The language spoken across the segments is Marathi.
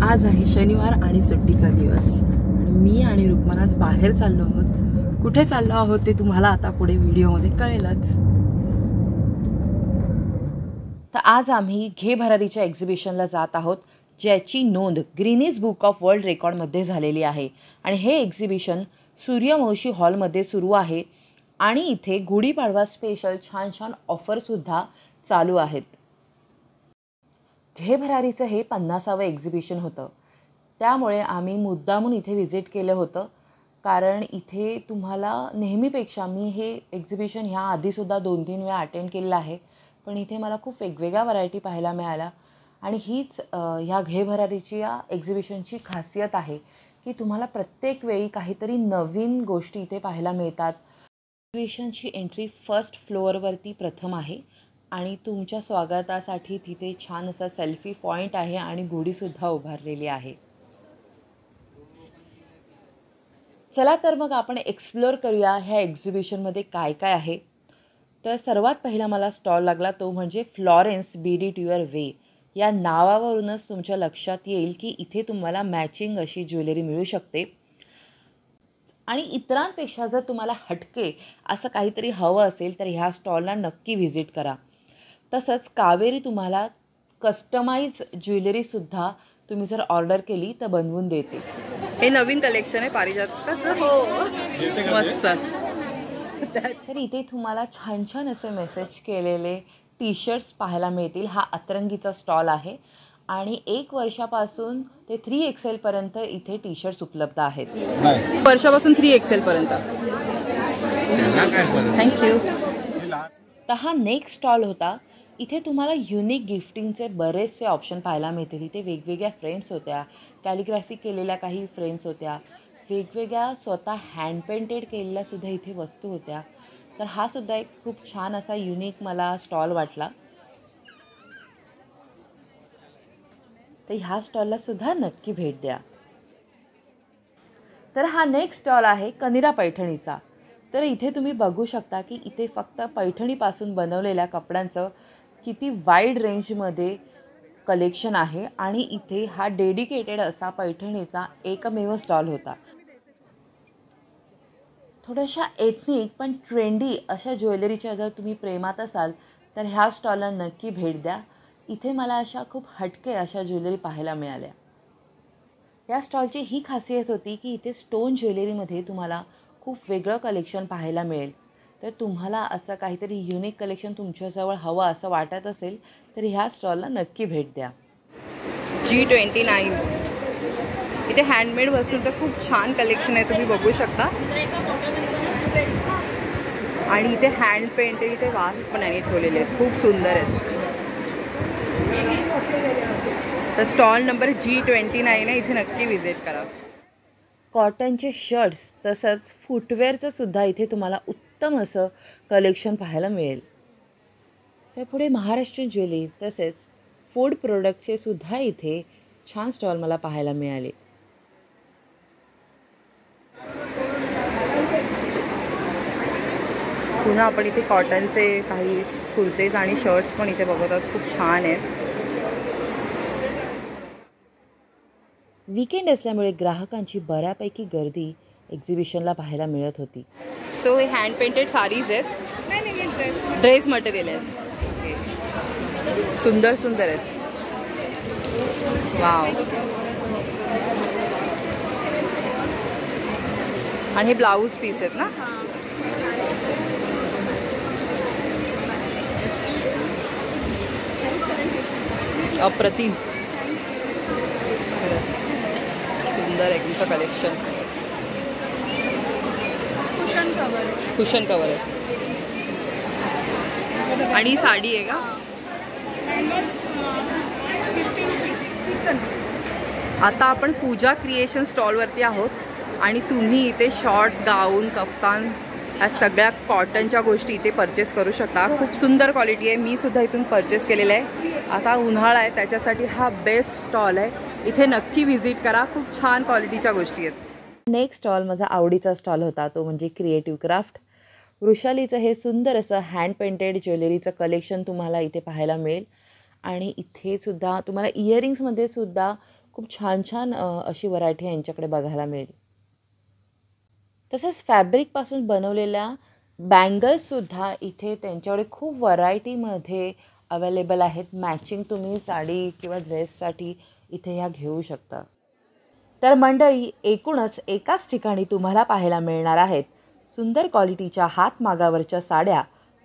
आज आहे शनिवार आणि सुट्टीचा दिवस आणि मी आणि रुक्मन आज बाहेर चाललो आहोत। कुठे चाललो आहोत ते तुम्हाला आता पुढे व्हिडिओमध्ये कळेलच। तर आज आम्ही घे भरारीच्या एक्झिबिशनला जात आहोत, ज्याची नोंद गिनीज बुक ऑफ वर्ल्ड रेकॉर्डमध्ये झालेली आहे आणि हे एक्झिबिशन सूर्यवंशी हॉलमध्ये सुरू आहे आणि इथे गुढीपाडवा स्पेशल छान छान ऑफर सुद्धा चालू आहेत। घे भरारीचं हे 50वे एक्झिबिशन होतं, त्यामुळे आम्ही मुद्दामून इथे व्हिजिट केलं होतं, कारण इथे तुम्हाला नेहमीपेक्षा मी हे एक्झिबिशन ह्या आधीसुद्धा 2-3 वेळा अटेंड केलेलं आहे, पण इथे मला खूप वेगवेगळ्या व्हरायटी पाहायला मिळाल्या आणि हीच ह्या घे भरारीची या एक्झिबिशनची खासियत आहे की तुम्हाला प्रत्येक वेळी काहीतरी नवीन गोष्टी इथे पाहायला मिळतात। एक्झिबिशनची एंट्री फर्स्ट फ्लोअरवरती प्रथम आहे आणि तुमच्या स्वागतासाठी तिथे छान असा सेल्फी पॉइंट आहे आणि गुढीसुद्धा उभारलेली आहे। चला तर मग आपण एक्सप्लोर करूया ह्या एक्झिबिशनमध्ये काय काय आहे। तर सर्वात पहिला मला स्टॉल लागला तो म्हणजे Florence Beed it your way. या नावावरूनच तुमच्या लक्षात येईल की इथे तुम्हाला मॅचिंग अशी ज्वेलरी मिळू शकते आणि इतरांपेक्षा जर तुम्हाला हटके असं काहीतरी हवं असेल तर ह्या स्टॉलला नक्की व्हिजिट करा। तसंच कावेरी तुम्हाला कस्टमाइज ज्वेलरीसुद्धा तुम्ही जर ऑर्डर केली तर बनवून देते। हे नवीन कलेक्शन आहे पारिजातकाचं। हो मस्त। तर इथे तुम्हाला छान छान असे मेसेज केलेले टी शर्ट्स पाहायला मिळतील। हा अतरंगीचा स्टॉल आहे आणि 1 वर्षापासून ते 3XL पर्यंत इथे टी शर्ट्स उपलब्ध आहेत। वर्षापासून 3XL पर्यंत। थँक्यू। तर हा नेक्स्ट स्टॉल होता। इथे तुम्हाला युनिक गिफ्टिंगचे बरेचसे ऑप्शन पाहायला मिळतील। इथे वेगवेगळ्या फ्रेम्स होत्या, कॅलिग्राफी केलेल्या काही फ्रेम्स होत्या, वेगवेगळ्या स्वतः हँड पेंटेड केलेल्या सुद्धा इथे वस्तू होत्या। तर हा सुद्धा एक खूप छान असा युनिक मला स्टॉल वाटला। तर ह्या स्टॉलला सुद्धा नक्की भेट द्या। तर हा नेक्स्ट स्टॉल आहे कनिरा पैठणीचा। तर इथे तुम्ही बघू शकता की इथे फक्त पैठणीपासून बनवलेल्या कपड्यांचं किती वाईड रेंजमध्ये कलेक्शन आहे आणि इथे हा डेडिकेटेड असा पैठणीचा एकमेव स्टॉल होता। थोड्याशा एथनिक पण ट्रेंडी अशा ज्वेलरीच्या जर तुम्ही प्रेमात असाल तर ह्या स्टॉलला नक्की भेट द्या। इथे मला अशा खूप हटके अशा ज्वेलरी पाहायला मिळाल्या। या स्टॉलची ही खासियत होती की इथे स्टोन ज्वेलरीमध्ये तुम्हाला खूप वेगळं कलेक्शन पाहायला मिळेल। तर तुम्हाला असं काहीतरी युनिक कलेक्शन तुमच्याजवळ हवं असं वाटत असेल तर ह्या स्टॉलला नक्की भेट द्या। G29 इथे हँडमेड वस्तूंचं खूप छान कलेक्शन आहे, तुम्ही बघू शकता आणि इथे हँड पेंटेड इथे वास पण आहे ठेवलेले आहेत, खूप सुंदर आहेत। तर स्टॉल नंबर G29 आहे, इथे नक्की व्हिजिट करा। कॉटनचे शर्ट्स तसंच फुटवेअरचं सुद्धा इथे तुम्हाला उत्तम असं कलेक्शन पाहायला मिळेल। तर पुढे महाराष्ट्रीयन ज्वेलरी तसेच फूड प्रोडक्टचे सुद्धा इथे छान स्टॉल मला पाहायला मिळाले। पुन्हा आपण इथे कॉटनचे काही कुर्तेज आणि शर्ट्स पण इथे बघत आहोत, खूप छान आहेत। वीकेंड असल्यामुळे ग्राहकांची बऱ्यापैकी गर्दी एक्झिबिशनला पाहायला मिळत होती। सो हे हँड पेंटेड साडीज आहेत? नाही, ड्रेस मटेरियल आहे। सुंदर सुंदर आहेत, वाव। आणि हे ब्लाऊज पीस आहेत ना? अप्रतिम, खरंच सुंदर आहे तुमचं कलेक्शन। कुशन कवर आहे आणि साडी आहे का? आता आपण पूजा क्रिएशन स्टॉलवरती आहोत आणि तुम्ही इथे शॉर्ट्स, गाऊन, कफ्तान या सगळ्या कॉटनच्या गोष्टी इथे परचेस करू शकता। खूप सुंदर क्वालिटी आहे, मी सुद्धा इथून परचेस केलेलं आहे। आता उन्हाळा आहे त्याच्यासाठी हा बेस्ट स्टॉल आहे, इथे नक्की व्हिजिट करा, खूप छान क्वालिटीच्या गोष्टी आहेत। नेक्स्ट स्टॉल माझा आवडीचा स्टॉल होता, तो म्हणजे क्रिएटिव्ह क्राफ्ट। वृषालीचं हे सुंदर असं हँड पेंटेड ज्वेलरीचं कलेक्शन तुम्हाला इथे पाहायला मिळेल आणि इथे सुद्धा तुम्हाला इयरिंग्समध्ये सुद्धा खूप छान छान अशी व्हरायटी यांच्याकडे बघायला मिळेल. तसेच फॅब्रिकपासून बनवलेल्या बँगल्ससुद्धा इथे त्यांच्याकडे खूप व्हरायटीमध्ये अवेलेबल आहेत. मॅचिंग तुम्ही साडी किंवा ड्रेससाठी इथे ह्या घेऊ शकता. तर मंडळी, एकूणच एकाच ठिकाणी तुम्हाला पाहायला मिळणार आहेत सुंदर क्वालिटीच्या हातमागावरच्या साड्या,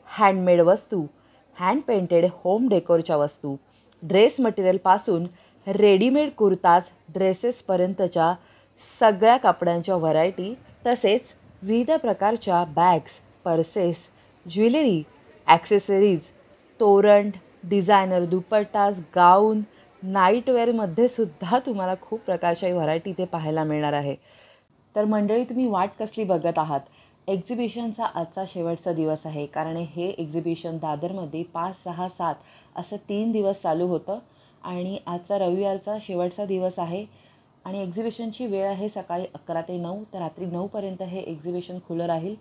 हँडमेड वस्तू, हँड पेंटेड होम डेकोरच्या वस्तू, ड्रेस मटेरियलपासून रेडीमेड कुर्ताज ड्रेसेसपर्यंतच्या सगळ्या कपड्यांच्या व्हरायटी, तसेच विविध प्रकारच्या बॅग्स, पर्सेस, ज्वेलरी, ॲक्सेसरीज, तोरण, डिझायनर दुपट्टास, गाऊन, नाईटवेअरमध्ये सुद्धा तुम्हाला खूप प्रकारच्या व्हरायटी इथे पाहायला मिळणार आहे. तर मंडळी, तुम्ही वाट कसली बघत आहात? एक्झिबिशनचा आजचा शेवटचा दिवस आहे. कारण हे एक्झिबिशन दादरमध्ये 5, 6, 7 असं 3 दिवस चालू होतं आणि आजचा रविवारचा शेवटचा दिवस आहे आणि एक्झिबिशनची वेळ आहे सकाळी 11 ते 9, तर रात्री 9 पर्यंत हे एक्झिबिशन खुलं राहील.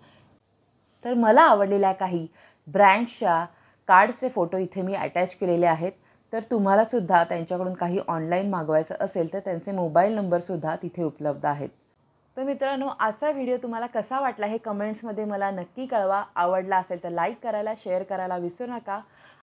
तर मला आवडलेल्या काही ब्रँड्सच्या कार्ड्सचे फोटो इथे मी अटॅच केलेले आहेत. तर तुम्हाला सुद्धा त्यांच्याकडून काही ऑनलाईन मागवायचं असेल तर त्यांचे मोबाईल नंबरसुद्धा तिथे उपलब्ध आहेत. तर मित्रांनो, आजचा व्हिडिओ तुम्हाला कसा वाटला हे कमेंट्समध्ये मला नक्की कळवा. आवडला असेल तर लाईक करायला, शेअर करायला विसरू नका.